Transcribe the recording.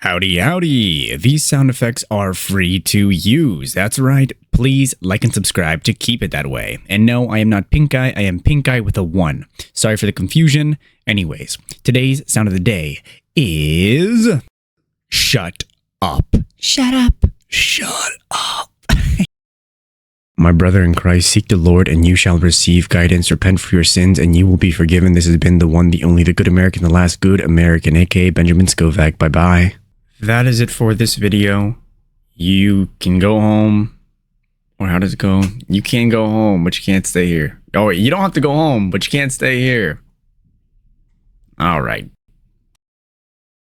Howdy, howdy. These sound effects are free to use. That's right. Please like and subscribe to keep it that way. And no, I am not Pink Eye. I am Pink Eye with a 1. Sorry for the confusion. Anyways, today's sound of the day is... Shut up. Shut up. Shut up. My brother in Christ, seek the Lord and you shall receive guidance. Repent for your sins and you will be forgiven. This has been the one, the only, the good American, the last good American, aka Benjamin Scovach. Bye-bye. That is it for this video. You can go home. Or how does it go? You can go home, but you can't stay here. Oh, you don't have to go home, but you can't stay here. All right.